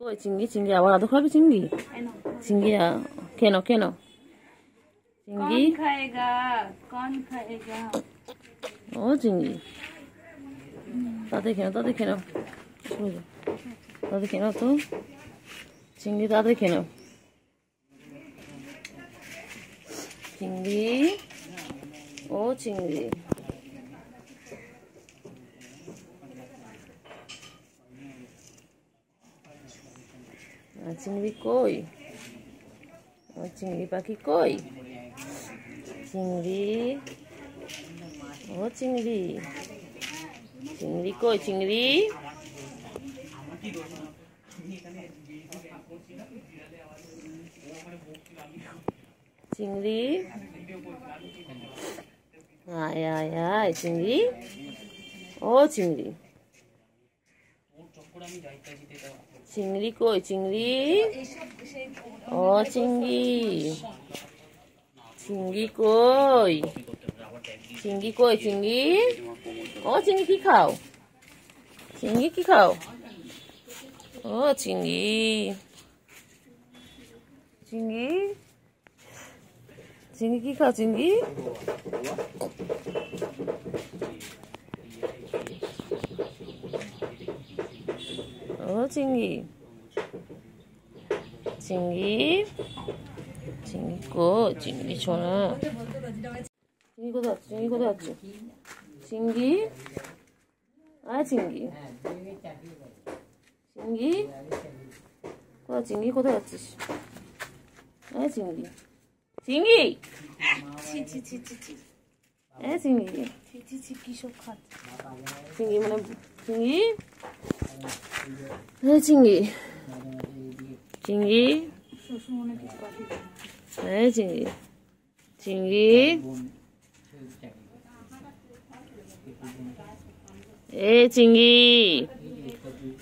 ওই চিংড়ি চিংড়ি আবার আদৌ খাবি চিংড়ি চিংড়ি কেন কেন চিংড়ি খাएगा कौन खाएगा ও চিংড়ি তাতে কেন তো চিংড়ি তাতে কেন চিংড়ি ও চিংড়ি চিংড়ি কই চিংড়ি পাখি কই চিংড়ি ও চিংড়ি চিংড়ি কই চিংড়ি চিংড়ি আয় আয় আয় চিংড়ি ও চিংড়ি চিংড়ি কই চিংড়ি ও চিংড়ি চিংড়ি কই চিংড়ি কই চিংড়ি ও চিংড়ি কি খাও চিংড়ি কি খাও ও চিংড়ি চিংড়ি চিংড়ি কি খাও চিংড়ি ও চিংড়ি চিংড়ি চিংড়ি কো চিংড়ি ছোনা চিংড়ি কোথায় আছে চিংড়ি চিংড়ি চিংড়ি চিংড়ি কোথায় আছিস চিংড়ি চিংড়ি চিংড়ি কিসব খাচ্ছে চিংড়ি মানে চিংড়ি চিংড়ি চিংড়ি চিংড়ি চিংড়ি চিংড়ি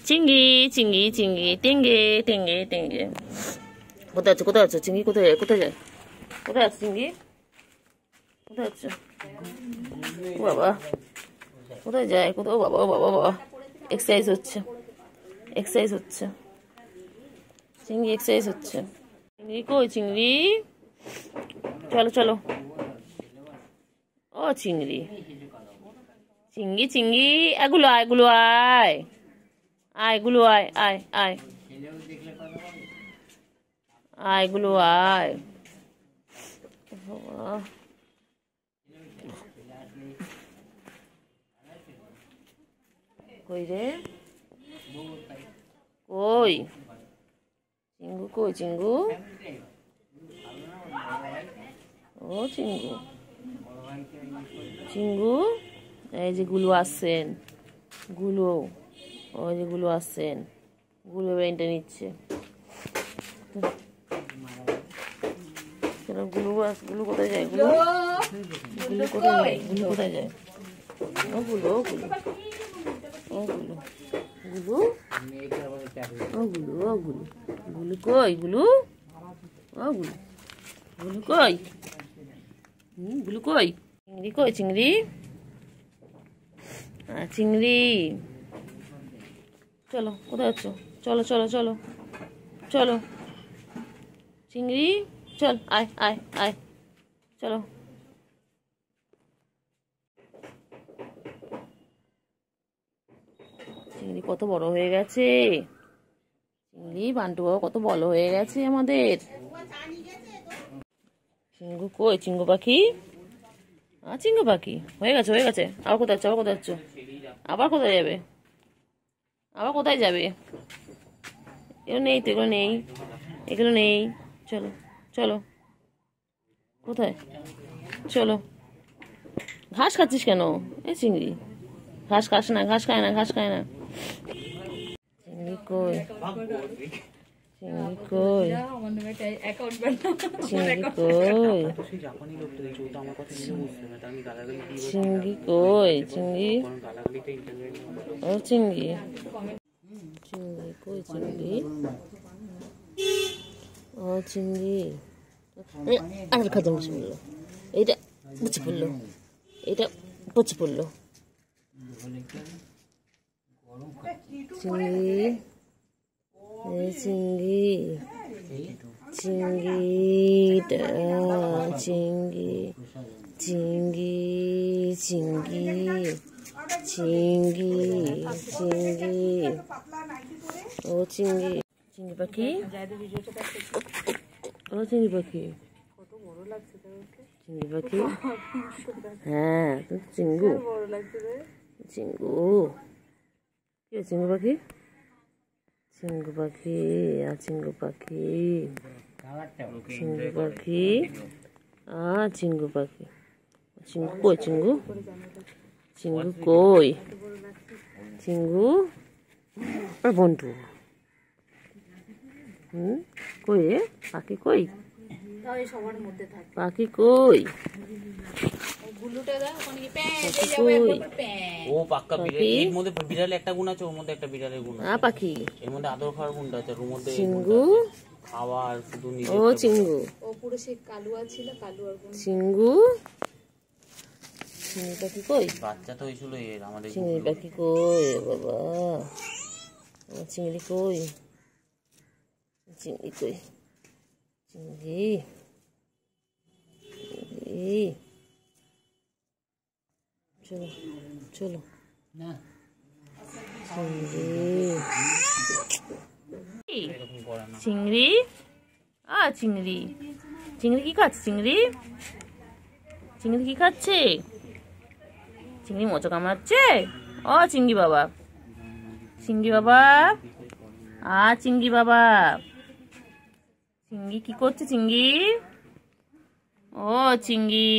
চিংড়ি চিংড়ি চিংড়ি টেঙ্গে টেঙ্গে টেঙ্গে কোথায় আছো চিংড়ি কোথায় যায় কোথায় আছে চিংড়ি কোথায় আছো বাবা কোথায় যায় কোথাও বাবা বাবা এক্সারসাইজ হচ্ছে চিংড়ি এক্সারসাইজ হচ্ছে চিংড়ি কই চিংড়ি চলো ও চিংড়ি চিংড়ি চিংড়ি এগুলো আয় এগুলো আয় এগুলো আয় কই রে কই চিঙ্গু কই চিঙ্গু ও চিঙ্গু চিঙ্গু এই যে গুলো আসছেন গুলো ওই যে গুলো আসছেন গুলো ব্রেনটা নিচ্ছে গুলো কোথায় যায় গুলো কোথায় যায় ও গুলো গুলো কই গুলো কই গুলো কই চিংড়ি কই চিংড়ি চিংড়ি চলো কোথায় আছো চলো চিংড়ি চল আয় চলো চিংড়ি কত বড় হয়ে গেছে চিংড়ি বান্টু বাবা কত বড় হয়ে গেছে আমাদের চিঙ্গু কই চিঙ্গু পাখি চিঙ্গু পাখি হয়ে গেছে আবার কোথায় যাচ্ছ আবার কোথায় যাবে এগুলো নেই এগুলো নেই চলো কোথায় চলো ঘাস খাচ্ছিস কেন এই চিংড়ি ঘাস খায় না চিংড়ি কই চিংড়ি কই চিংড়ি ও চিংড়ি কই চিংড়ি ও চিংড়ি আর খাতে বসে পড়লো এইটা পচে পড়লো চিংড়ি এই চিংড়ি চিংড়ি চিংড়ি চিংড়ি চিংড়ি চিংড়ি চিংড়ি ও চিংড়ি চিংড়ি পাখি ও চিংড়ি পাখি চিংড়ি পাখি হ্যাঁ চিঙ্গু চিঙ্গু কি চিঙ্গু পাখি চিঙ্গু পাখি আর চিঙ্গু পাখি চিঙ্গু পাখি আর চিঙ্গু পাখি চিঙ্গু কই চিঙ্গু চিঙ্গু কই চিঙ্গু আর বন্টু কই পাখি কই পাখি কই ও পাক্কা বিড়াল এর মধ্যে বিড়ালে একটা গুণ আছে ওর মধ্যে একটা বিড়ালের গুণ আছে পাখি এর মধ্যে আদর খাওয়ার গুণটা আছে ওর মধ্যে চিঙ্গু খাওয়ার শুধু নিজে ও চিঙ্গু ও পুরো সে কালুয়া ছিল কালুয়ার গুণ চিঙ্গু চিংড়ি পাখি কই বাচ্চা তো হয়েছিল এর আমাদের চিংড়ি পাখি কই বাবা ও চিংড়ি কই চিংড়ি কই চিংড়ি চিংড়ি চলো চলো না চিংড়ি চিংড়ি চিংড়ি কি খাচ্ছে চিংড়ি চিংড়ি কি খাচ্ছে চিংড়ি মোচা কামড়াচ্ছে ও চিংড়ি বাবা চিংড়ি বাবা চিংড়ি বাবা চিংড়ি কি করছে চিংড়ি ও চিংড়ি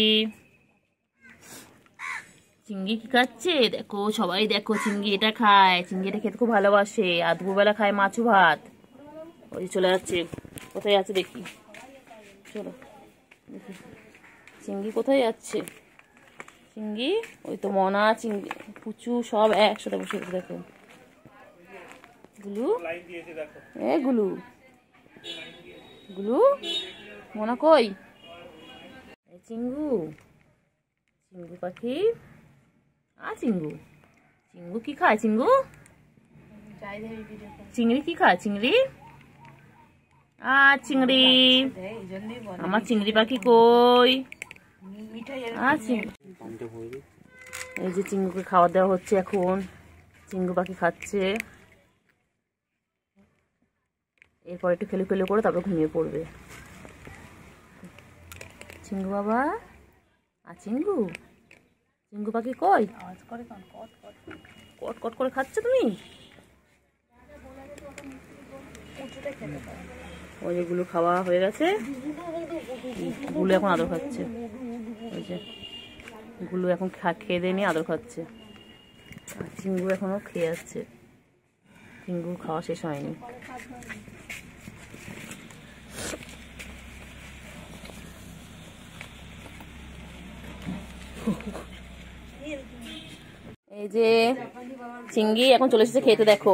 চিংড়ি কি খাচ্ছে দেখো সবাই দেখো চিংড়ি এটা খায় চিংড়ি এটা খেতে খুব ভালোবাসে আর দুপুরবেলা খায় মাছু ভাত ওই চলে যাচ্ছে কোথায় আছে দেখি চলো দেখি চিংড়ি কোথায় যাচ্ছে চিংড়ি ওই তো মনা চিংড়ি পুচু সব একসাথে বসে দেখো গুলু গুলু গুলু মনা কই চিঙ্গু চিঙ্গু পাখি চিঙ্গু চিঙ্গু কি খায় চিঙ্গু চিংড়ি কি খায় চিংড়ি চিংড়ি আমার চিংড়ি পাখি কই এই যে চিঙ্গুকে খাবার দেওয়া হচ্ছে এখন চিঙ্গু পাখি খাচ্ছে এরপর একটু খেলে খেলে করে তারপর ঘুমিয়ে পড়বে চিঙ্গু বাবা চিঙ্গু চিঙ্গু পাখি কই কট কট করে খাচ্ছে তুমি ওই যেগুলো খাওয়া হয়ে গেছে গুলো এখন আদর খাচ্ছে ওই যে গুলো এখন খেয়ে দিয়ে নিয়ে আদর খাচ্ছে আর চিঙ্গু এখনো খেয়ে যাচ্ছে চিঙ্গু খাওয়া শেষ হয়নি এই যে চিংড়ি এখন চলে এসেছে খেতে দেখো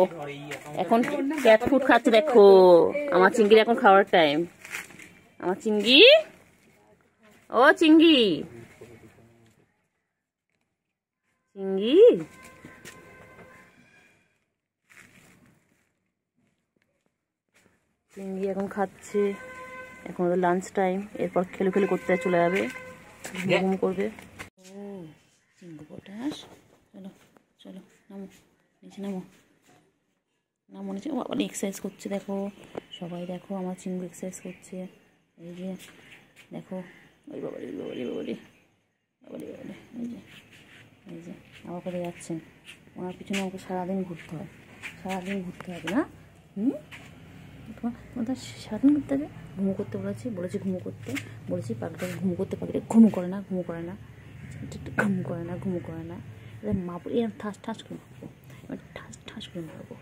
এখন ক্যাট ফুড খাচ্ছে দেখো আমার চিংড়ির এখন খাওয়ার টাইম আমার চিংড়ি ও চিংড়ি চিংড়ি চিংড়ি এখন খাচ্ছে এখন ওদের লাঞ্চ টাইম এরপর খেলে খেলে করতে চলে যাবে ঘুম করবে ও চিংড়ি পটাশ চলো চলো নামো নিচে নামো নামো নিচে বাবা এক্সারসাইজ করছে দেখো সবাই দেখো আমার চিংড়ি এক্সারসাইজ করছে এই যে দেখো ওই বাবারি বাবারি বাবারি বাবারি বাবারি এই যে আমার কোথায় যাচ্ছেন ওনার পিছনে আমাকে সারাদিন ঘুরতে হয় সারাদিন ঘুরতে হবে না তোমার সারাদিন ঘুরতে হবে ঘুমো করতে বলেছি ঘুমো করতে বলেছি পাখিটাকে ঘুমো করতে পাখিটা ঘুমো করে না ঘুমো করে না ঘুমো করে না ঘুমো করে না এবার মারবো এরকম ঠাস ঠাস করে মারবো এবার ঠাস ঠাস করে মারবো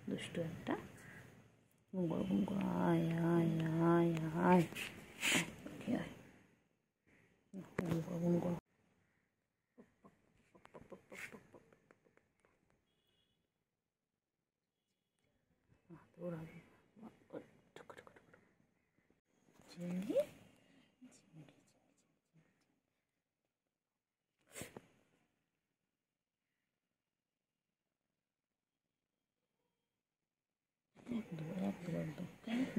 দুষ্টু একটা ঘুম করো আয় আয় আয় আয় আয় ঘুম করো চিংড়ি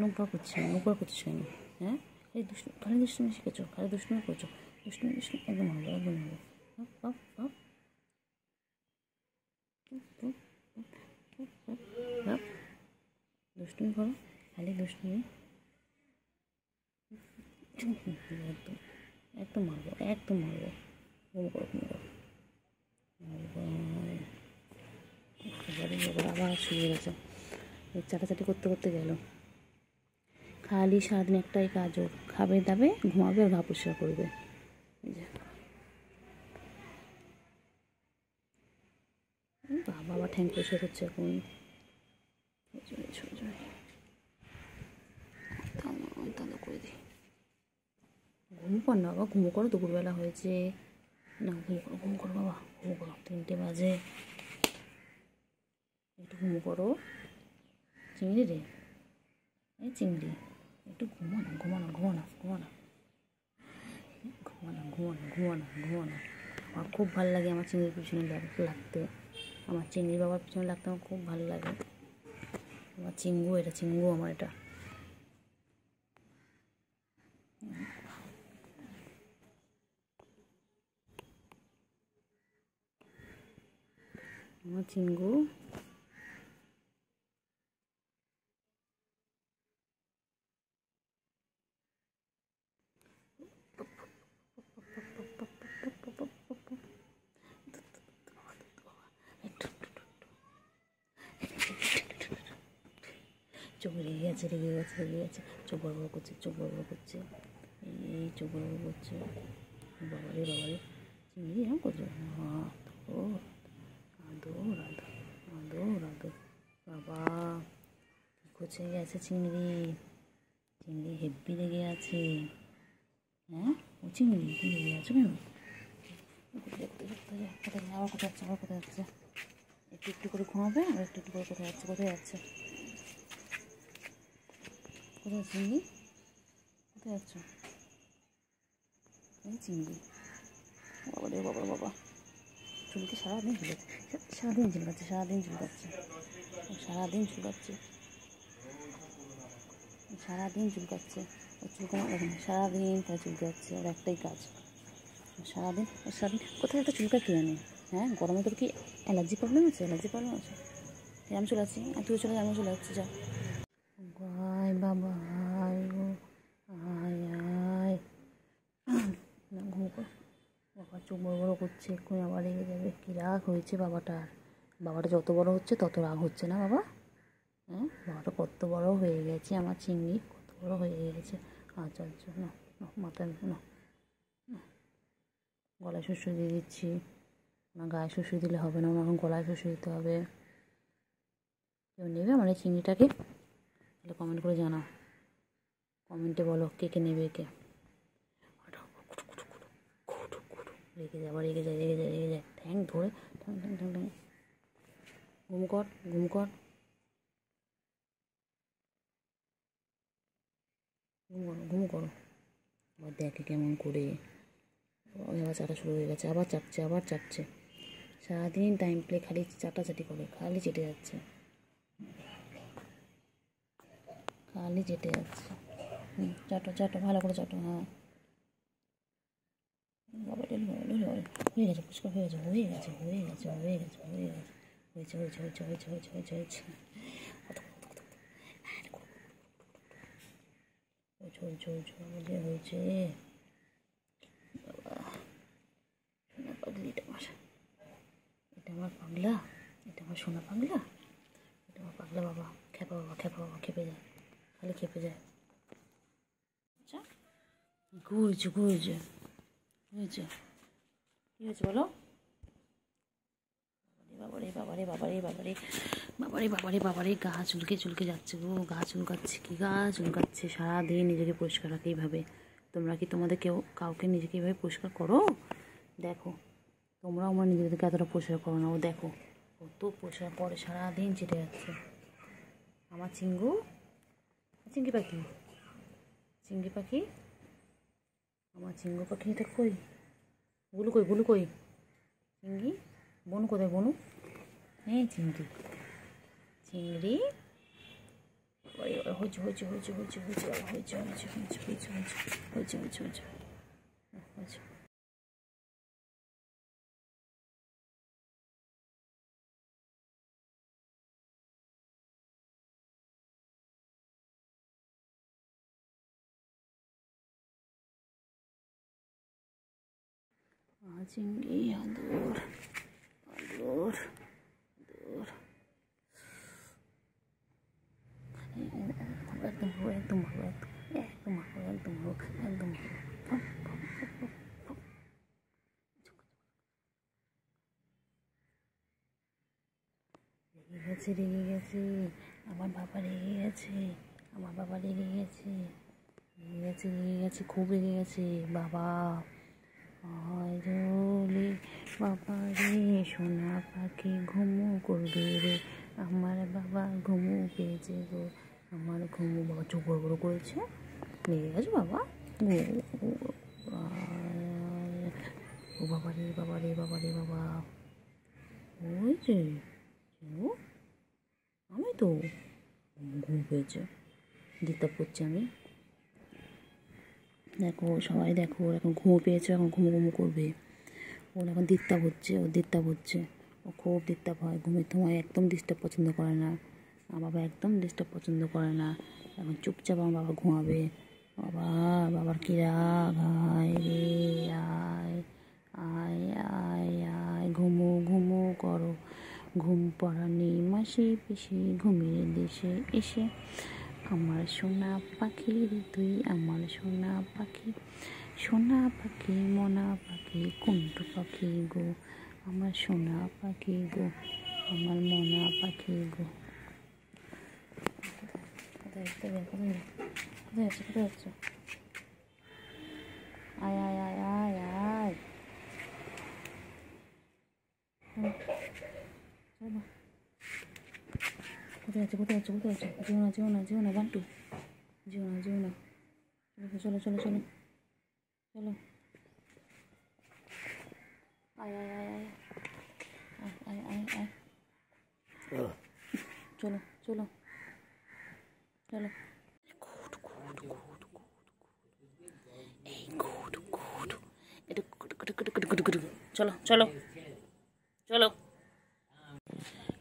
নোংরা করছিস কেন? হ্যাঁ, খালি দুষ্টুমি শিখেছো, খালি দুষ্টুমি করছো, দুষ্টুমি একদম হবে, একদম হবে। বাপ বাপ বাপ, দুষ্টুমি করো, খালি দুষ্টুমি। একদম একদম মারবো, একদম মারবো। ঘুম করো, ঘুম করো। এবার আবার শুয়ে গেছে, চাটাচাটি করতে করতে গেল। খালি সারাদিন একটাই কাজ ওর, খাবে দাবে ঘুমাবে আর গা পরিষ্কার করবে। বাবা আবার ঠ্যাং পরিষ্কার করছে এখন। তাহলে করে দিই। ঘুম কর না বাবা, ঘুমো করো, দুপুরবেলা হয়েছে না। ঘুম করো বাবা, ঘুম করো, 3টে বাজে, একটু ঘুমো করো। চিংড়ি রে, এই চিংড়ি, একটু ঘুমানো ঘুমানো ঘুমানো ঘুমানো ঘুমানো ঘুমানো ঘুমানো ঘুমানো। আমার খুব ভালো লাগে আমার চিংড়ির পিছনে লাগতে, আমার চিংড়ি বাবার পিছনে লাগতে আমার খুব ভালো লাগে। আমার চিঙ্গু, এটা চিঙ্গু আমার, এটা আমার চিঙ্গু। চোখ রেগে গেছে, রেগে গেছে, রেগে গেছে, চোখ বড় বড় করছে, চোখ বড় বড় করছে, এই চোখ বড় বড় করছে। বাবারে বাবারে, চিংড়ি এরকম করছে, ও আদো রাধো, আদো রাধো। বাবা কী করছে গেছে চিংড়ি, চিংড়ি হেব্বি লেগে আছে। হ্যাঁ, ও চিংড়ি তুমি লেগে আছো কেন? কোথায় আবার কোথায় যাচ্ছে, আবার কোথায় যাচ্ছে? একটু একটু করে ঘুমাবে আর একটু একটু করে কোথায় যাচ্ছে, কোথায় যাচ্ছে, কোথায় চিংড়ি, কোথায় যাচ্ছ? এই চিংড়ি, বাবা রে বাবা বাবা, চুলকে সারাদিন ঝুলেছে, সারাদিন ঝুলকাচ্ছে, সারাদিন ঝুলকাচ্ছে, সারাদিন ঝুলকাচ্ছে, সারাদিন চুলকাচ্ছে। ও চুলকানো দেখেন, সারাদিন তাই চুলকাচ্ছে, ওর একটাই কাজ সারাদিন। কোথায় একটা চুলকা কে আনে? হ্যাঁ, গরমে তোর কি অ্যালার্জি প্রবলেম আছে? অ্যালার্জি প্রবলেম আছে? আমি চলে আসছি, আর তুই চলে যা, আমিও চলে যাচ্ছি, যা। আয় বাবা আয় গো, আয় আয়, না ঘুম কর। বাবা চোখ বড় বড় করছে, এক্ষুনি আবার রেগে যাবে। কী রাগ হয়েছে বাবাটার, বাবাটা যত বড় হচ্ছে তত রাগ হচ্ছে না বাবা? হ্যাঁ, বাবাটা কত বড় হয়ে গেছে, আমার চিংড়ি কত বড় হয়ে গেছে। আচ্ছা আচ্ছা, না মাথায় না, গলায় শুষু দিয়ে দিচ্ছি না, গায়ে শুষু দিলে হবে না, এখন গলায় শুষু দিতে হবে। কেউ নেবে আমার এই চিংড়িটাকে? তাহলে কমেন্ট করে জানাও, কমেন্টে বলো কে কে নেবে, কে। রেগে যায়, আবার রেগে যায়, রেগে যায়, রেগে যায়, ঠ্যাং ধরে ঠ্যাং ঠ্যাং ঠ্যাং ঠ্যাং। ঘুম কর, ঘুম কর, ঘুম করো, ঘুম করো। আবার দেখে কেমন করে, আবার চাটা শুরু হয়ে গেছে, আবার চাটছে, আবার চাটছে। সারাদিন টাইম প্লে খালি চাটাচাটি করে, খালি চেটে যাচ্ছে, খালি চেটে যাচ্ছে। চাটো চাটো, ভালো করে চাটো। হ্যাঁ বাবা, হয়ে গেছে, পুষ্কর হয়ে গেছে, হয়ে গেছে, হয়ে গেছে, হয়ে গেছে, হয়ে গেছে, হয়েছে হয়েছে হয়েছে হয়েছে হয়েছে হয়েছে হয়েছে হয়েছে হয়েছে হয়েছে হয়েছে। বাবা সোনা পাগলিটা আমার, এটা আমার পাগলা, এটা আমার সোনা পাগলা, এটা আমার পাগলা বাবা। খেপা বাবা, খেপা বাবা, খেপে যায়, খালি খেপে যায়। আচ্ছা ঘুরছে ঘুরছে, হয়েছে, কী হয়েছে বলো? বাবারে বাবারে বাবারে বাবারে বাবারে বাবারে বাবারে, গা চুলকে চুলকে যাচ্ছে গো, গা চুলকাচ্ছে, কি গা চুলকাচ্ছে। সারাদিন নিজেকে পরিষ্কার রাখে এইভাবে। তোমরা কি তোমাদের কাউকে নিজেকে এইভাবে পরিষ্কার করো? দেখো তোমরাও আমার নিজেদেরকে এতটা পরিষ্কার করো না, ও দেখো কত পরিষ্কার করে, সারাদিন চেটে যাচ্ছে। আমার চিঙ্গু, চিঙ্গি পাখি, চিঙ্গি পাখি, আমার চিঙ্গু পাখিটা কই? বুলু কই, বুলু কই? চিঙ্গি, বনু কোথায়, বনু? হ্যাঁ চিংড়ি, চিংড়ি হয়েছে হয়েছে হয়েছে হয়েছে হয়েছে হয়েছে হয়েছে হয়েছে হয়েছে হয়েছে হয়েছে হয়েছে হয়েছে। চিংড়ি আদর আদর আদর একদম ভালো একদম ভালো একদম ভালো একদম ভালো একদম ভালো। রেগে গেছে রেগে গেছে আমার বাবা রেগে গেছে আমার বাবা রেগে গেছে রেগে গেছে রেগে গেছে খুব রেগে গেছে বাবা। রে বাবা রে সোনা পাখি ঘুমু করবে রে আমার বাবা ঘুমু পেয়েছে গো আমার ঘুমু। বাবা চোখ বড় বড় করেছে রেগে গেছে বাবা। ও বাবা রে বাবা রে বাবা রে বাবা ওই যে আমি তো ঘুম পেয়েছে দিতে পড়ছে আমি। দেখো সবাই দেখো ওর এখন ঘুমো পেয়েছে এখন ঘুমো ঘুমো করবে ওর এখন ডিস্টার্ব হচ্ছে ও ডিস্টার্ব হচ্ছে ও খুব ডিস্টার্ব হয় ঘুমের সময় একদম ডিস্টার্ব পছন্দ করে না আমার বাবা একদম ডিস্টার্ব পছন্দ করে না। এখন চুপচাপ আমার বাবা ঘুমাবে। বাবা বাবার কি রাগ আয় রে আয় আয় আয় আয় ঘুমো ঘুমো করো ঘুম পড়ানি মাসি পিসি ঘুমিয়ে দেশে এসে আমার সোনা পাখি রে তুই আমার সোনা পাখি মনা পাখি কুন্টু পাখি গো আমার সোনা পাখি গো আমার মনা পাখি গো। কোথায় যাচ্ছে আয় আয় আয় আয় আয় কোথায় যাচ্ছে যেও না বান্টু যেও না চলো চলো চলো চলো আয় আয় আয় আয় আয় আয় আয় চলো চলো চলো চলো চলো চলো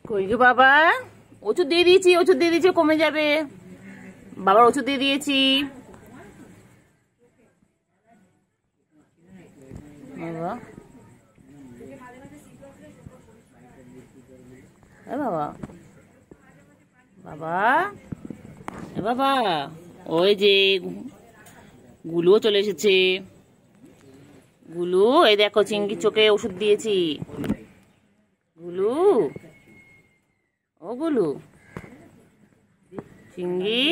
কই গো বাবা ওষুধ দিয়ে দিয়েছি কমে যাবে বাবার ওষুধ দিয়ে দিয়েছি বাবা বাবা বাবা বাবা ওই যে গুলুও চলে এসেছে গুলু এই দেখো চিংড়ি চোখে ওষুধ দিয়েছি গুলু ও গুলু চিংড়ি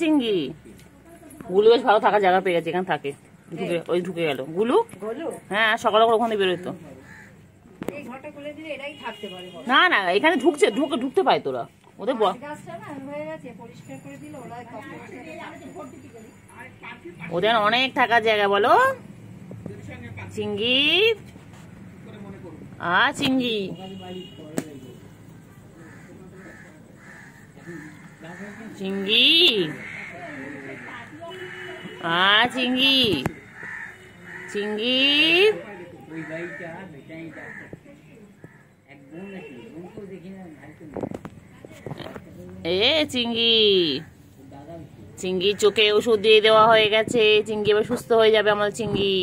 চিংড়ি গুলু বেশ ভালো থাকার জায়গা পেয়ে গেছে এখানে থাকে ঢুকে গেল গুলু হ্যাঁ সকাল সকাল ওখানে বেরোতো না না এখানে ঢুকতে পায় তোরা ওদের ওদের অনেক থাকার জায়গা বলো চিংড়ি চিংড়ি চিংড়ি চিংড়ি চিংড়ি চিংড়ি চিংড়ি চোখে ওষুধ দিয়ে দেওয়া হয়ে গেছে চিংড়ি এবার সুস্থ হয়ে যাবে আমাদের চিংড়ি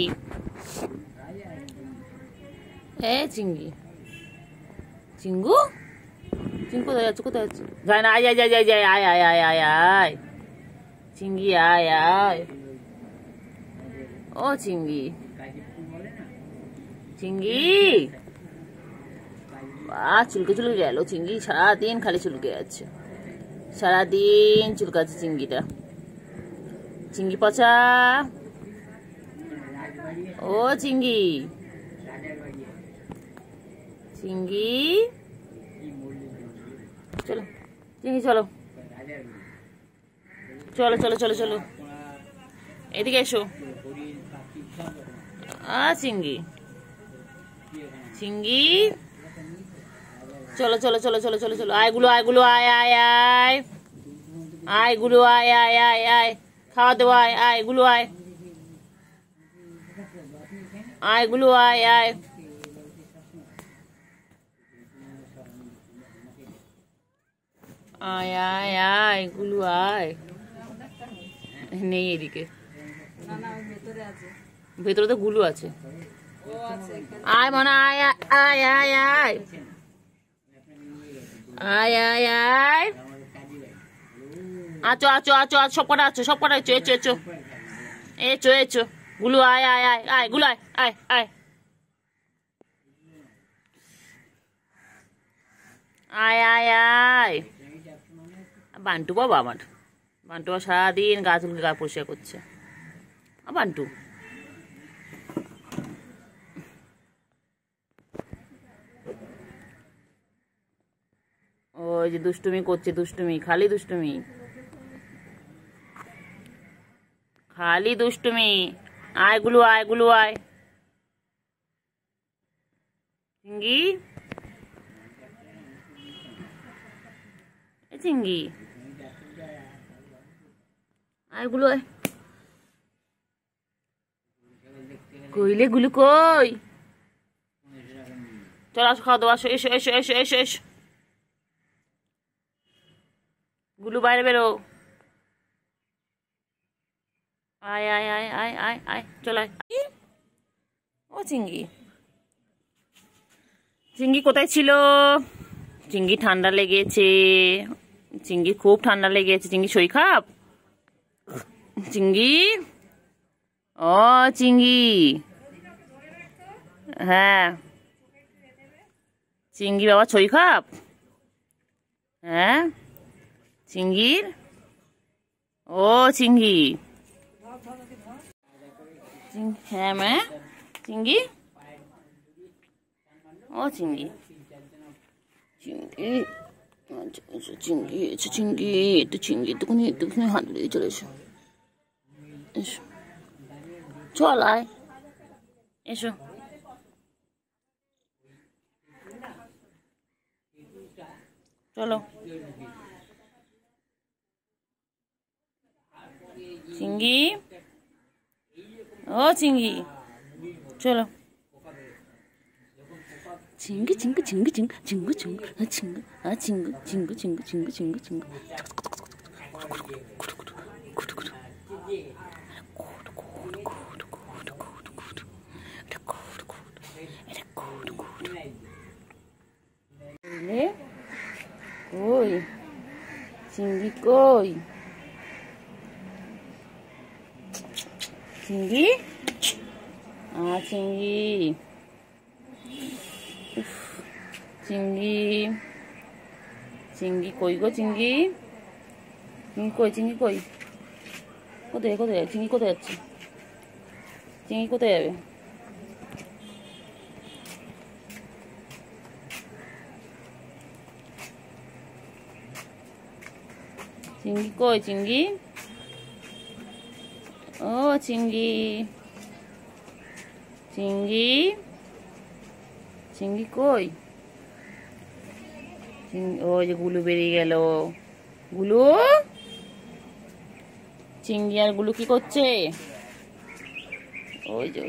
চিংড়ি চিঙ্গু চিঙ্গু কোথায় যাচ্ছে যায় না আয় আয় আয় আয় আয় আয় চিংড়ি আয় আয় ও চিংড়ি চিংড়ি চুলকে গেল চিংড়ি সারাদিন খালি চুলকে যাচ্ছে সারাদিন চুলকাচ্ছে চিংড়িটা চিংড়ি পচা ও চিংড়ি চিংড়ি চলো চিংড়ি চলো চলো চলো চলো চলো এদিকে এসো চিংড়ি চিংড়ি চলো চলো চলো চলো চলো চলো আয় গুলো আয় আয় আয় আয় গুলু আয় আয় আয় আয়, খাওয়া দেবো, আয় আয় গুলু আয়, আয় গুলু আয় আয়, আয় আয় আয় গুলু আয়। নেই এদিকে, ভেতরে তো গুলু আছে। আয় মনে আয় আয় আয় আয় আয় আয় আয়, আছো আছো আছো আছো, সব কটা আছো, সব কটা echo echo echo echo echo, গুলু আয় আয় আয় আয়, গুলু আয় আয় আয় আয় আয় আয়। বান্টু বাবা আমার, বান্টু সারাদিন গাছগুলোকে গা পরিষ্কার করছে। বান্টু ওই যে দুষ্টুমি করছে, দুষ্টুমি, খালি দুষ্টুমি, খালি দুষ্টুমি। আয় গুলু আয়, গুলু আয়, চিঙ্গি চিঙ্গি, আয় গুলু আয়। কইলে গুলু কই, চল আসো, খাওয়া দাও, আসো, এসো এসো এসো এসো এসো, গুলু বাইরে বেরো, আয় আয় আয় আয় আয় আয়, চল আয়। ও চিঙ্গি, চিঙ্গি কোথায় ছিল? চিঙ্গি ঠান্ডা লেগেছে, চিঙ্গি খুব ঠান্ডা লেগেছে। চিঙ্গি শরীর খারাপ? চিঙ্গি, ও চিঙ্গি, হ্যাঁ চিঙ্গি বাবা শরীর খারাপ? হ্যাঁ চিঙ্গির, ও চিঙ্গি, হ্যাঁ মা চিঙ্গি, ও চিঙ্গি, চিঙ্গি, চিঙ্গি এসো, চিঙ্গি একটু, চিঙ্গি একটুখানি একটুখানি হাত দিয়ে চলে এসো, এসো চল আয়, এসো চলো। চিঙ্গি, ও চিঙ্গি, চলো। চিঙ্গি চিঙ্গি চিঙ্গি চিঙ্গি চিঙ্গু চিঙ্গু চিঙ্গু চিঙ্গু চিঙ্গু চিঙ্গু চিঙ্গু চিঙ্গু চিঙ্গু, কই চিঙ্গি, কই চিঙ্গি, চিঙ্গি, চিঙ্গি, চিঙ্গি কই গো, চিঙ্গি, চিঙ্গি কই, চিঙ্গি কই, কোথায় কোথায় চিঙ্গি, কোথায় যাচ্ছে চিঙ্গি, কোথায় যাবে? চিঙ্গি কই, চিঙ্গি, ও চিঙ্গি, চিঙ্গি, চিঙ্গি কই? ওই যে গুলু বেরিয়ে গেল, গুলু, চিঙ্গি আর গুলু কি করছে? ওই যে